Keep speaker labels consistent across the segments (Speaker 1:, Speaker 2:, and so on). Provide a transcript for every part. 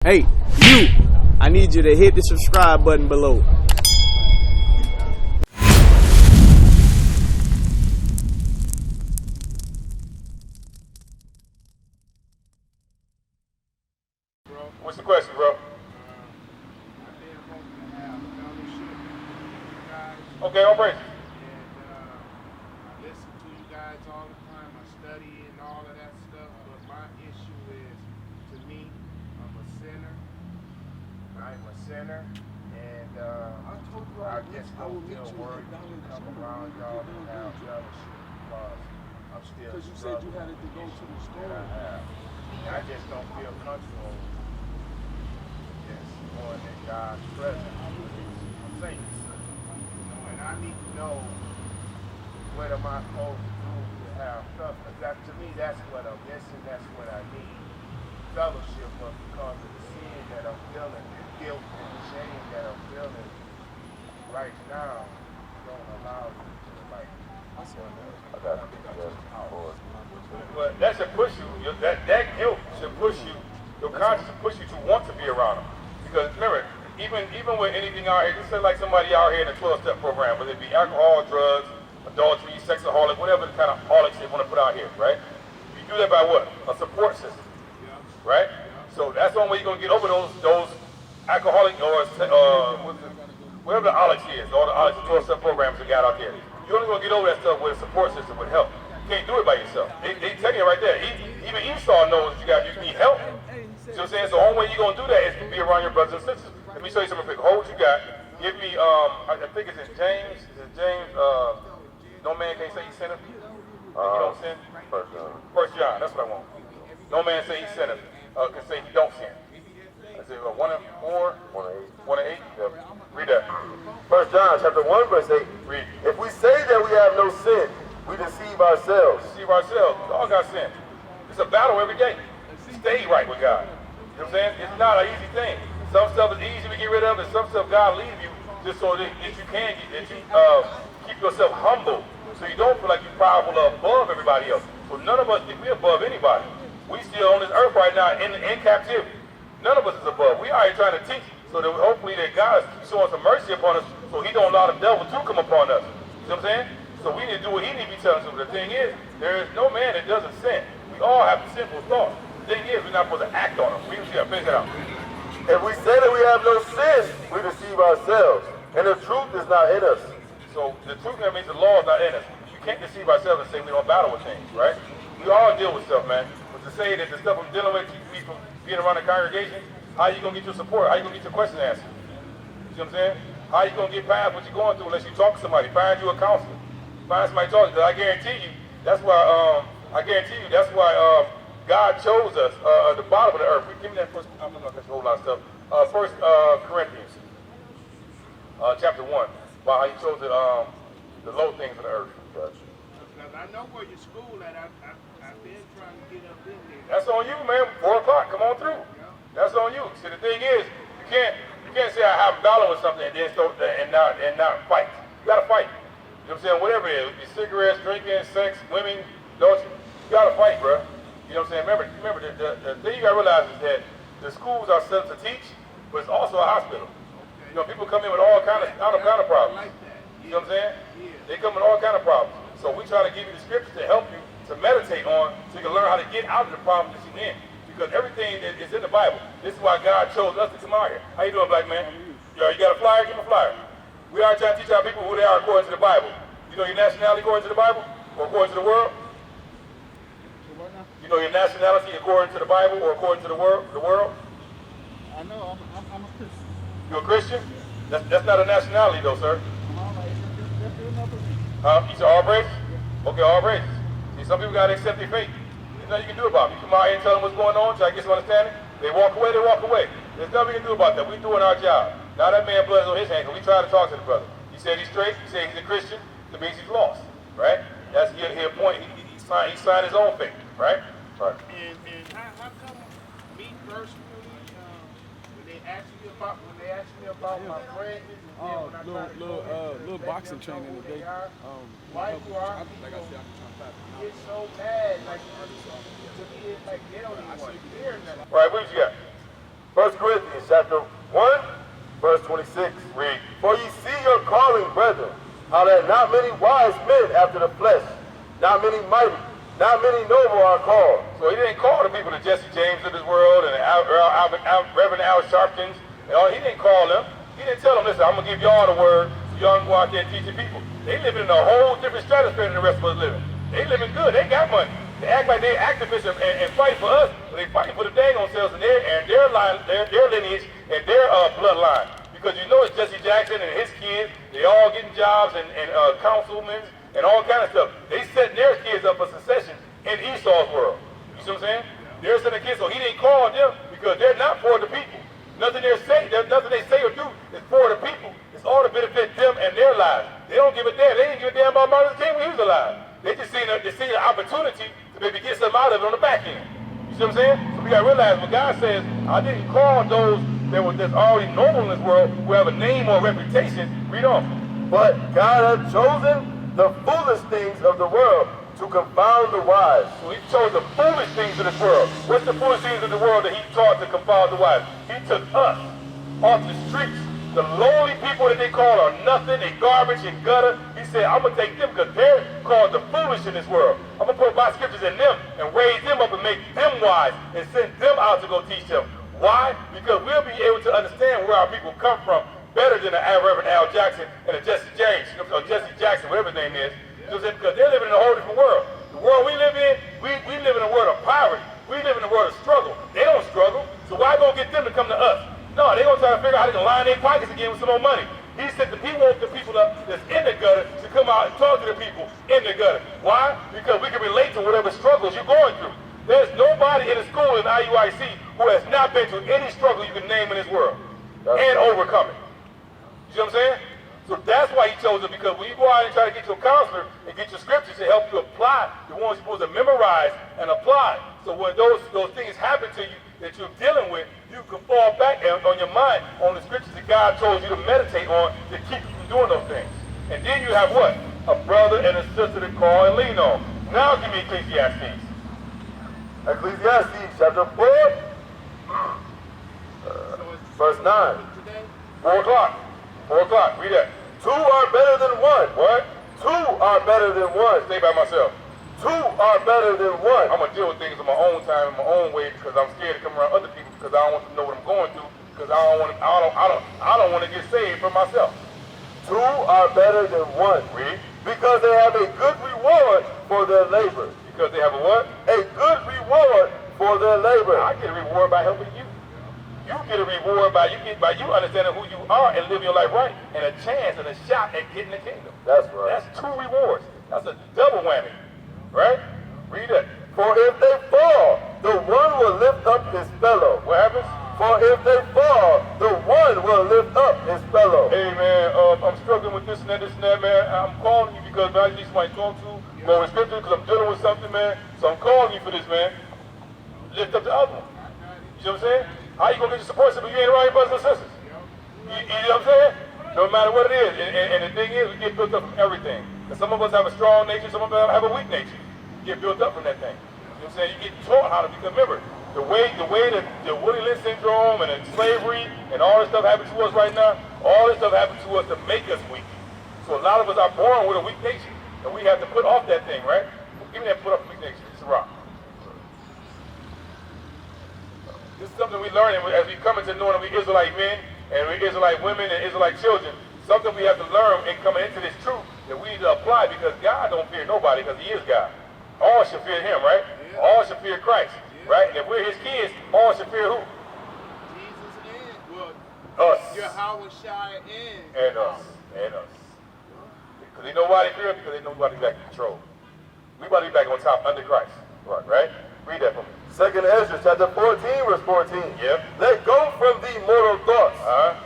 Speaker 1: Hey, you, I need you to hit the subscribe button below.
Speaker 2: What's the question, bro? Okay, all praise.
Speaker 3: I listen to you guys all the time. I study and all of that stuff. But my issue is, to me, I'm a sinner. I'm a sinner. And I just don't feel worthy to come around y'all and have fellowship because I'm still
Speaker 4: Because you said you had to go to the store.
Speaker 3: I just don't feel comfortable just going in God's presence with His saints. And I need to know what am I supposed to do to have stuff. Because that, to me, that's what I'm missing. That's what I need. Fellowship, but because of the sin that I'm feeling, the guilt and the shame that I'm feeling right now, don't allow me to like.
Speaker 2: But that should push you, that guilt should push you, your conscience should push you to want to be around them. Because remember, even with anything out here, just say like somebody out here in a 12-step program, whether it be alcohol, drugs, adultery, sexaholic, whatever the kind of holics they want to put out here, right? You do that by what? A support system, right? So that's the only way you're going to get over those alcoholic or whatever the holics is, all the holics 12-step programs they got out there. You're only going to get over that stuff with a support system, with help. You can't do it by yourself. They tell you right there. Even Esau knows you need help. See what I'm saying? So the only way you're going to do that is to be around your brothers and sisters. Let me show you something quick. Hold what you got. Give me, I think it's in James. No man can say he sinneth. He don't sin. First John. That's what I want. No man say he sinneth. Can say he don't sin. I say 1 and 4, 1 and 8. Yep. Read that.
Speaker 5: 1 John chapter 1 verse 8.
Speaker 2: Read.
Speaker 5: If we say that we have no sin, we deceive ourselves.
Speaker 2: Deceive ourselves. We all got sin. It's a battle every day. Stay right with God. You know what I'm saying? It's not an easy thing. Some stuff is easy to get rid of, and some stuff God leaves you just so that you can keep yourself humble, so you don't feel like you're powerful or above everybody else. So none of us think we're above anybody. We still on this earth right now in captivity. None of us is above. We are here trying to teach, so that hopefully that God is showing some mercy upon us, so He don't allow the devil to come upon us. You know what I'm saying? So we need to do what He need to be telling us. But the thing is, there is no man that doesn't sin. We all have sinful thoughts. The thing is, we're not supposed to act on them. We just got to finish it out.
Speaker 5: If we say that we have no sin, we deceive ourselves, and the truth is not in us.
Speaker 2: So the truth that means the law is not in us. You can't deceive ourselves and say we don't battle with things, right? We all deal with stuff, man. But to say that the stuff I'm dealing with keeps me from being around the congregation, how you gonna get your support? How you gonna get your question answered? You see what I'm saying? How you gonna get past what you're going through unless you talk to somebody? Find you a counselor. Find somebody talking. Because I guarantee you, that's why. God chose us at the bottom of the earth. Give me that first. I'm not gonna catch a whole lot of stuff. First Corinthians, chapter 1, about how He chose the low things of the earth.
Speaker 3: Because I know where your school at. I've been trying to get up in there.
Speaker 2: That's on you, man. 4 o'clock. Come on through. That's on you. See, the thing is, you can't say I have a dollar with something and then not fight. You gotta fight. You know what I'm saying? Whatever it is, it be cigarettes, drinking, sex, women, adultery. You gotta fight, bro. You know what I'm saying? Remember the thing you gotta realize is that the schools are set to teach, but it's also a hospital. You know, people come in with all kind of problems. You know what I'm saying? They come with all kind of problems. So we try to give you the scriptures to help you to meditate on, so you can learn how to get out of the problem that you're in. Because everything is in the Bible. This is why God chose us to come out here. How you doing, black man? You got a flyer? Give me a flyer. We are trying to teach our people who they are according to the Bible. You know your nationality according to the Bible, or according to the world? You know your nationality according to the Bible or according to the world?
Speaker 4: I know, I'm a Christian.
Speaker 2: You're a Christian? That's not a nationality though, sir. You said all races? Okay, all races. See, some people gotta accept their fate. There's nothing you can do about it. You come out here and tell them what's going on, try to get some understanding. They walk away, they walk away. There's nothing we can do about that. We're doing our job. Now that man's blood is on his hands, and we try to talk to the brother. He said he's straight, he said he's a Christian, that means he's lost, right? That's his point. He signed his own fate, right? Right.
Speaker 3: And how come me personally, when they ask me about my friends,
Speaker 4: little boxing training today.
Speaker 3: why you are get so mad, like to me it's like they don't even want to hear nothing.
Speaker 2: Right, what you got?
Speaker 5: 1 Corinthians chapter 1, verse 26.
Speaker 2: Read.
Speaker 5: For ye see your calling, brethren, how that not many wise men after the flesh, not many mighty, not many noble are called.
Speaker 2: So he didn't call the people to Jesse James of this world and Reverend Al Sharpkins. And all. He didn't call them. He didn't tell them, listen, I'm going to give y'all the word so y'all can go out there and teach the people. They living in a whole different stratosphere than the rest of us living. They living good. They got money. They act like they're activists and fight for us, but they fighting for the dang on selves and their line, their lineage and their bloodline. Because you know it's Jesse Jackson and his kids. They all getting jobs and councilmen and all kind of stuff. They setting their kids up for succession in Esau's world. You see what I'm saying? They're setting kids, so he didn't call them because they're not for the people. Nothing they say or do is for the people. It's all to benefit them and their lives. They don't give a damn. They didn't give a damn about Martin Luther King when he was alive. They just seen an opportunity to maybe get something out of it on the back end. You see what I'm saying? So we gotta realize when God says, I didn't call those that's already normal in this world who have a name or reputation. Read on.
Speaker 5: But God hath chosen the foolish things of the world to confound the wise.
Speaker 2: So he chose the foolish things of this world. What's the foolish things of the world that he taught to confound the wise? He took us off the streets. The lowly people that they call are nothing, they garbage and gutter. He said, I'm going to take them because they're called the foolish in this world. I'm going to put my scriptures in them and raise them up and make them wise and send them out to go teach them. Why? Because we'll be able to understand where our people come from better than the Reverend Al Jackson and the Jesse James, or Jesse Jackson, whatever his name is. You know what I'm saying? Because they're living in a whole different world. The world we live in, we live in a world of poverty. We live in a world of struggle. They don't struggle. So why go get them to come to us? No, they're going to try to figure out how they can line their pockets again with some more money. He said that he wants the people that's in the gutter to come out and talk to the people in the gutter. Why? Because we can relate to whatever struggles you're going through. There's nobody in the school in IUIC who has not been through any struggle you can name in this world and overcome it. You see what I'm saying? So that's why he chose it, because when you go out and try to get your counselor and get your scriptures to help you apply the ones you're supposed to memorize and apply. So when those things happen to you that you're dealing with, you can fall back on your mind on the scriptures that God told you to meditate on to keep you from doing those things. And then you have what? A brother and a sister to call and lean on. Now give me Ecclesiastes.
Speaker 5: Ecclesiastes chapter 4, verse 9.
Speaker 2: 4 o'clock. 4 o'clock. Read that.
Speaker 5: 2 are better than one.
Speaker 2: What?
Speaker 5: 2 are better than one.
Speaker 2: Stay by myself.
Speaker 5: 2 are better than one.
Speaker 2: I'm going to deal with things in my own time, in my own way, because I'm scared to come around other people because I don't want them to know what I'm going through, because I don't want to get saved for myself.
Speaker 5: 2 are better than one.
Speaker 2: Read.
Speaker 5: Because they have a good reward for their labor.
Speaker 2: Because they have a what?
Speaker 5: A good reward for their labor.
Speaker 2: I get a reward by helping you. You get a reward by you understanding who you are and living your life right, and a chance and a shot at getting the kingdom.
Speaker 5: That's right.
Speaker 2: That's 2 rewards. That's a double whammy. Right? Read it.
Speaker 5: For if they fall, the one will lift up his fellow.
Speaker 2: What happens?
Speaker 5: For if they fall, the one will lift up his fellow.
Speaker 2: Hey man, I'm struggling with this and that, man. I'm calling you because man, I need somebody to talk to more in scripture because I'm dealing with something, man. So I'm calling you for this, man. Lift up the other one. You know what I'm saying? How you gonna get your support system if you ain't around your brothers and sisters? You know what I'm saying? No matter what it is. And the thing is, we get built up from everything. And some of us have a strong nature, some of us have a weak nature. You get built up from that thing. You know what I'm saying? You get taught how to become, remember, the way that the Willie Lynch syndrome and slavery and all this stuff happened to us right now, all this stuff happened to us to make us weak. So a lot of us are born with a weak nature. And we have to put off that thing, right? Give me that put off the weak nature. It's a rock. This is something we learn as we come into knowing that we Israelite men and we Israelite women and Israelite children. Something we have to learn in coming into this truth that we need to apply, because God don't fear nobody because he is God. All should fear him, right? Yeah. All should fear Christ, right? And if we're his kids, all should fear who?
Speaker 4: Jesus and
Speaker 2: us.
Speaker 4: Yahweh Shai
Speaker 2: and us. And us. Because they know why they fear us, because they know we about to be back in control. We about to be back on top under Christ. Right? Read that for me.
Speaker 5: 2nd Ezra chapter 14, verse 14.
Speaker 2: Yep.
Speaker 5: Let go from thee mortal thoughts.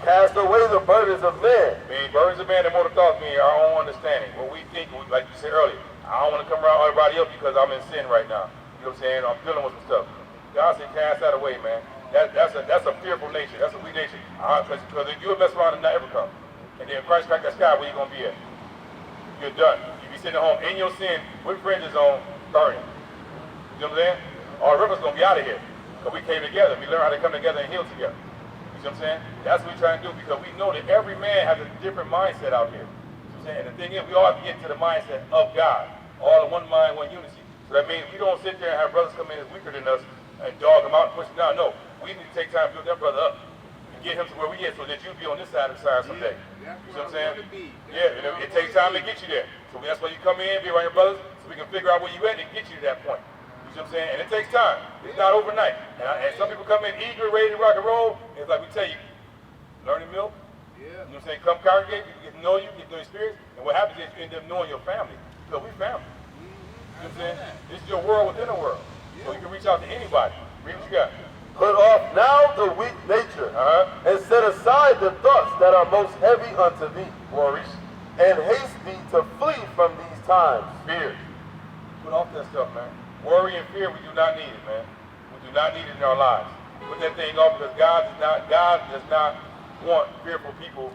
Speaker 5: Cast away the burdens of men.
Speaker 2: Burdens of man and mortal thoughts mean our own understanding. What we think, like you said earlier, I don't want to come around everybody else because I'm in sin right now. You know what I'm saying? I'm dealing with some stuff. God said cast that away, man. That's a fearful nature. That's a weak nature. Because if you'll mess around and not ever come. And then Christ crack that sky, where you going to be at? You're done. You be sitting at home in your sin with fringes on, burning. You know what I'm saying? Our river's going to be out of here. Because we came together. We learned how to come together and heal together. see what I'm saying? That's what we're trying to do, because we know that every man has a different mindset out here. You see what I'm saying? And the thing is, we all have to get into the mindset of God. All in one mind, one unity. So that means we don't sit there and have brothers come in that's weaker than us and dog them out and push them down. No, we need to take time to build that brother up and get him to where we get, so that you'll be on this side of the side someday. You see what I'm saying? Yeah, it takes time to get you there. So that's why you come in, be around your brothers, so we can figure out where you at and get you to that point. You see what I'm saying? And it takes time. It's not overnight. And some people come in eager, ready to rock and roll. And it's like we tell you, learning milk. You know what I'm saying? Come congregate, you get to know you, get to know your spirits. And what happens is you end up knowing your family. Because we family. You know what I'm saying? This is your world within a world. So you can reach out to anybody. Read what you got.
Speaker 5: Put off now the weak nature, and set aside the thoughts that are most heavy unto thee,
Speaker 2: Worries.
Speaker 5: and haste thee to flee from these times.
Speaker 2: Fear. Put off that stuff, man. Worry and fear, we do not need it, man. We do not need it in our lives. Put that thing off, because God does not want fearful people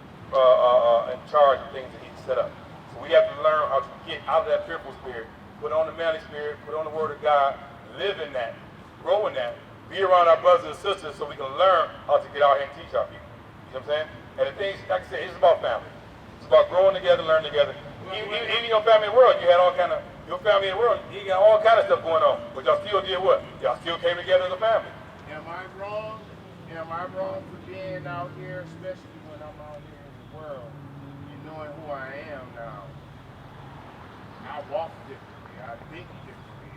Speaker 2: in charge of things that He set up. So we have to learn how to get out of that fearful spirit, put on the manly spirit, put on the Word of God, live in that, grow in that, be around our brothers and sisters so we can learn how to get out here and teach our people. You know what I'm saying? And the things, like I said, it's about family. It's about growing together, learning together. Even your family in the world, you had all kind of, your family in the world, you got all kind of stuff going on. But y'all still did what? Y'all still came together as a family.
Speaker 3: Am I wrong? Am I wrong for being out here, especially when I'm out here in the world, and knowing who I am now? I walk differently. I think differently.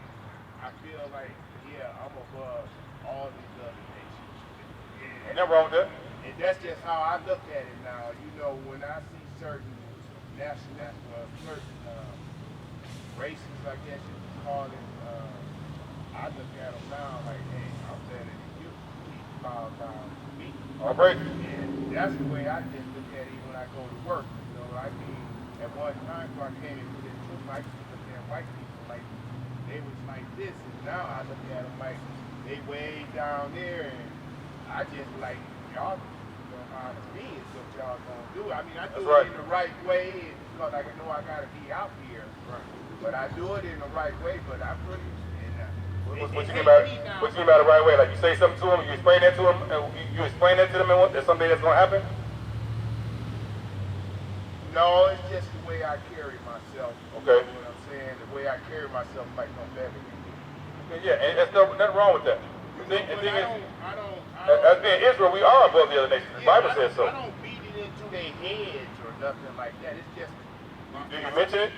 Speaker 3: I feel like, yeah, I'm above all these other nations.
Speaker 2: Ain't nothing wrong with that.
Speaker 3: And that's just how I look at it now. You know, when I see certain certain races, I guess you could call it, I look at them now like, hey, I'm better than you. Please bow down to me.
Speaker 2: All right.
Speaker 3: And that's the way I just look at it when I go to work. You know, I mean, at one time, when I came into this truth, I used to look at white people like they was like this, and now I look at them like they way down there, and I just like, y'all know how to be is what y'all gonna do. I mean, I do it in the right way because I know I gotta be out here. Right. But I do it in the right way, but I pretty
Speaker 2: what you mean by the right way? Like you say something to them, you explain that to them, and you explain that to them, and there's something that's gonna happen?
Speaker 3: No, it's just the way I carry myself.
Speaker 2: Okay.
Speaker 3: You know what I'm saying? The way I carry myself like no better than you.
Speaker 2: Yeah, and there's nothing wrong with that. The thing is,
Speaker 3: I don't,
Speaker 2: as being Israel, we are above the other nations. The Bible says so.
Speaker 3: I don't beat it into their heads or nothing like that. It's just.
Speaker 2: Do you mention it?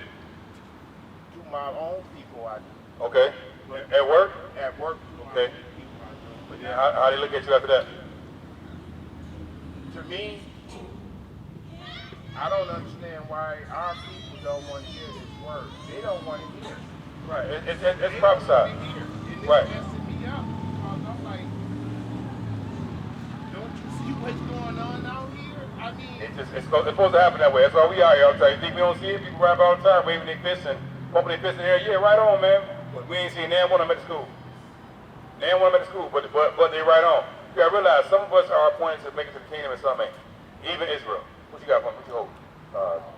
Speaker 3: To my own people, I do.
Speaker 2: Okay. At work?
Speaker 3: At work.
Speaker 2: Okay. But then how they look at you after that?
Speaker 3: To me, I don't understand why our people don't want to hear this word. They don't want to hear it.
Speaker 2: Right. It's prophesied. Right.
Speaker 3: Me up because I'm like, don't you see what's going on out here? I mean,
Speaker 2: it's supposed to happen that way. That's why we are here all the time. You think we don't see it? People rap all the time, waving their fists and pumping their fists in the air. Yeah, right on, man. But we ain't seen none one of them at the school. None one of them at the school, but they right on. You gotta realize some of us are appointed to make it to the kingdom and some ain't. Even Israel. What you got for me? What you hold?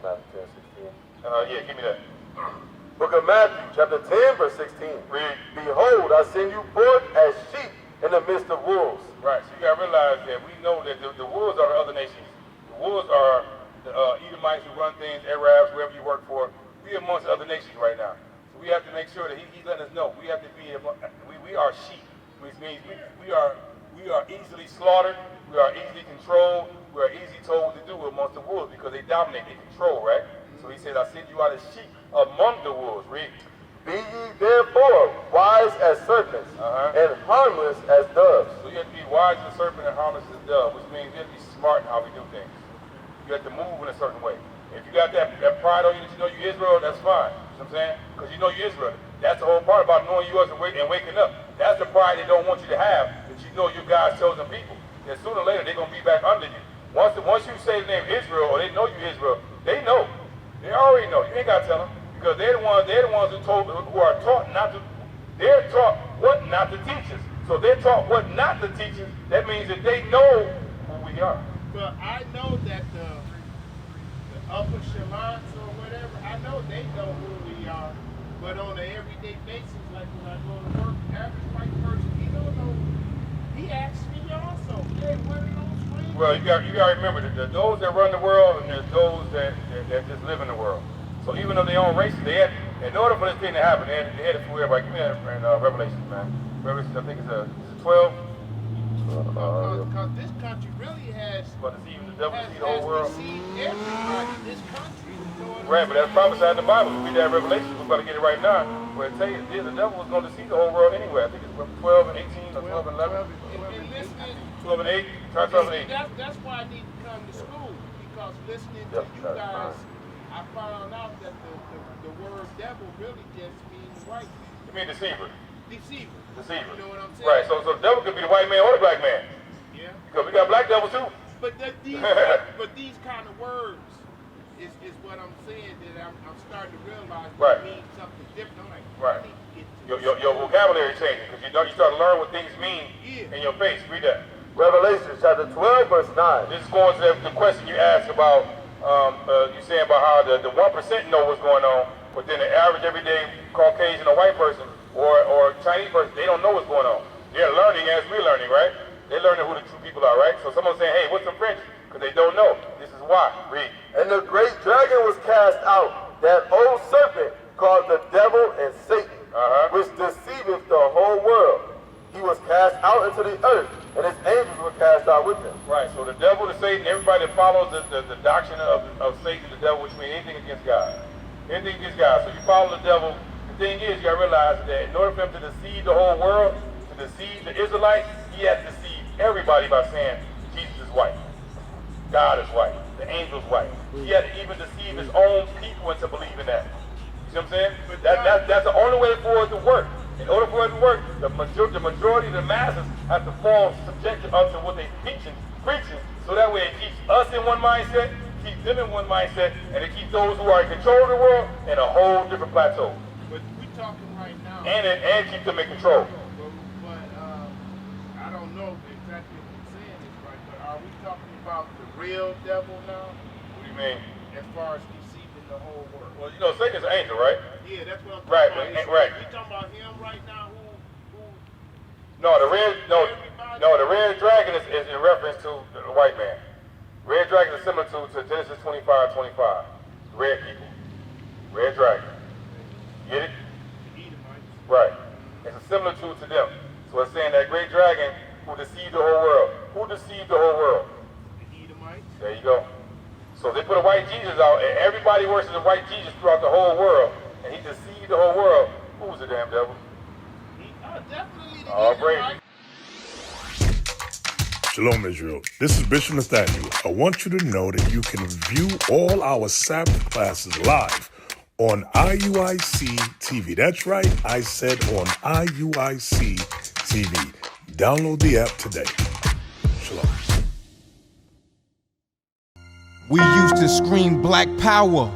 Speaker 5: Matthew 10, 16.
Speaker 2: Yeah, give me that.
Speaker 5: Book of Matthew, chapter 10, verse 16.
Speaker 2: Read.
Speaker 5: Behold, I send you forth as sheep in the midst of wolves.
Speaker 2: Right, so you gotta realize that we know that the wolves are the other nations. The wolves are the Edomites who run things, Arabs, wherever you work for. We are amongst the other nations right now. So we have to make sure that he's letting us know. We have to be, we are sheep, which means we are easily slaughtered, we are easily controlled, we are easily told what to do amongst the wolves because they dominate, they control, right? So he says, I send you out as sheep among the wolves. Read.
Speaker 5: Be ye therefore wise as serpents and harmless as doves.
Speaker 2: So you have to be wise as a serpent and harmless as a dove, which means you have to be smart in how we do things. You have to move in a certain way. If you got that pride on you that you know you're Israel, that's fine. You know what I'm saying? Because you know you're Israel. That's the whole part about knowing you and waking up. That's the pride they don't want you to have, that you know you're God's chosen people. And sooner or later, they're going to be back under you. Once you say the name Israel, or they know you Israel, they know. They already know. You ain't got to tell them. Because they're the ones who are taught not to, they're taught what not to teach us. So they're taught what not to teach us. That means that they know who we are.
Speaker 3: But I know that the upper shalons or whatever, I know they know who we are. But on an everyday basis, like when I go to work, average white person, he don't know. He asks me also, hey, where are those rings?
Speaker 2: Well, you got to remember that there's those that run the world and there's those that just live in the world. So even though they own races, in order for this thing to happen, they had to fool everybody. Give me that in Revelation, man. Revelation, I think it's 12.
Speaker 4: Because this country really has
Speaker 2: Deceiving the devil, deceive the whole world.
Speaker 4: deceived everybody in this country. You know what I'm
Speaker 2: Right, but that's prophesied in the Bible. We read that in Revelation. We're about to get it right now. Where it tells you the devil was going to deceive the whole world anyway. I think it's 12 and 18 or 12 and 11.
Speaker 4: And listening,
Speaker 2: 12 and 8. Try 12 and 8.
Speaker 4: that's why I need to come to school, because listening to you guys, I found out that the word devil really just means white man.
Speaker 2: You mean deceiver?
Speaker 4: Deceiver.
Speaker 2: Deceiver.
Speaker 4: You know what I'm saying?
Speaker 2: Right, so the devil could be the white man or the black man.
Speaker 4: Yeah.
Speaker 2: Because we got black devils too.
Speaker 4: But these kind of words is what I'm saying, that I'm starting to realize
Speaker 2: Right.
Speaker 4: they mean something different. I'm like,
Speaker 2: Right.
Speaker 4: I need to get to
Speaker 2: Your vocabulary changing because you start to learn what things mean in your face. Read that.
Speaker 5: Revelation chapter 12, verse 9.
Speaker 2: This is going to the question you asked about, you saying about how the 1% know what's going on, but then the average everyday Caucasian or white person or Chinese person, they don't know what's going on. They're learning as we're learning, right? They're learning who the true people are, right? So someone's saying, hey, what's the French? Because they don't know. This is why. Read.
Speaker 5: And the great dragon was cast out, that old serpent called the devil and Satan, which deceiveth the whole world. He was cast out into the earth, and his angels were cast out with him.
Speaker 2: Right, so the devil, the Satan, everybody that follows the doctrine of Satan, the devil, which means anything against God. Anything against God. So you follow the devil. The thing is, you gotta realize that in order for him to deceive the whole world, to deceive the Israelites, he had to deceive everybody by saying Jesus is white. God is white. The angel's white. He had to even deceive his own people into believing that. You see what I'm saying? That's the only way for it to work. In order for it to work, the majority of the masses have to fall subjected up to what they preaching, so that way it keeps us in one mindset, keeps them in one mindset, and it keeps those who are in control of the world in a whole different plateau.
Speaker 4: But we talking right now.
Speaker 2: And keep them in control.
Speaker 4: But I don't know exactly what you're saying is right, but are we talking about the real devil now?
Speaker 2: What do you mean?
Speaker 4: As far as deceiving the whole world.
Speaker 2: Well, you know, Satan's an angel, right?
Speaker 4: Yeah, that's what I'm talking
Speaker 2: Right,
Speaker 4: about.
Speaker 2: right.
Speaker 4: We talking about him right now?
Speaker 2: No, the red dragon is in reference to the white man. Red dragon is similar to Genesis 25:25. Red people. Red dragon. Get it? Right. It's a similar to them. So it's saying that great dragon who deceived the whole world. Who deceived the whole world?
Speaker 4: The Edomites.
Speaker 2: There you go. So they put a white Jesus out, and everybody worships a white Jesus throughout the whole world, and he deceived the whole world. Who was the damn devil?
Speaker 4: Definitely the
Speaker 2: All
Speaker 4: Edomites.
Speaker 6: Shalom, Israel. This is Bishop Nathaniel. I want you to know that you can view all our Sabbath classes live on IUIC TV. That's right, I said on IUIC TV. Download the app today. Shalom.
Speaker 7: We used to scream Black Power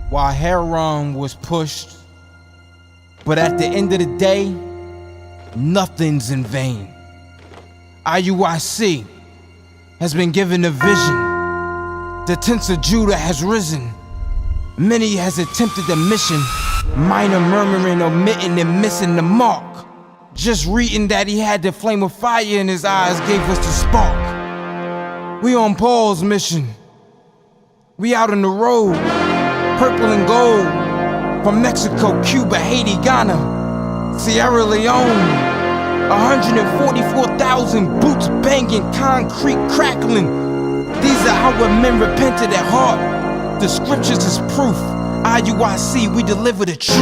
Speaker 7: while Heron was pushed. But at the end of the day, nothing's in vain. IUIC has been given a vision. The tents of Judah has risen. Many has attempted the mission, minor murmuring, omitting, and missing the mark. Just reading that he had the flame of fire in his eyes gave us the spark. We on Paul's mission. We out on the road, purple and gold, from Mexico, Cuba, Haiti, Ghana, Sierra Leone. 144,000 boots banging, concrete crackling. These are our men repented at heart. The scriptures is proof. IUIC, we deliver the truth.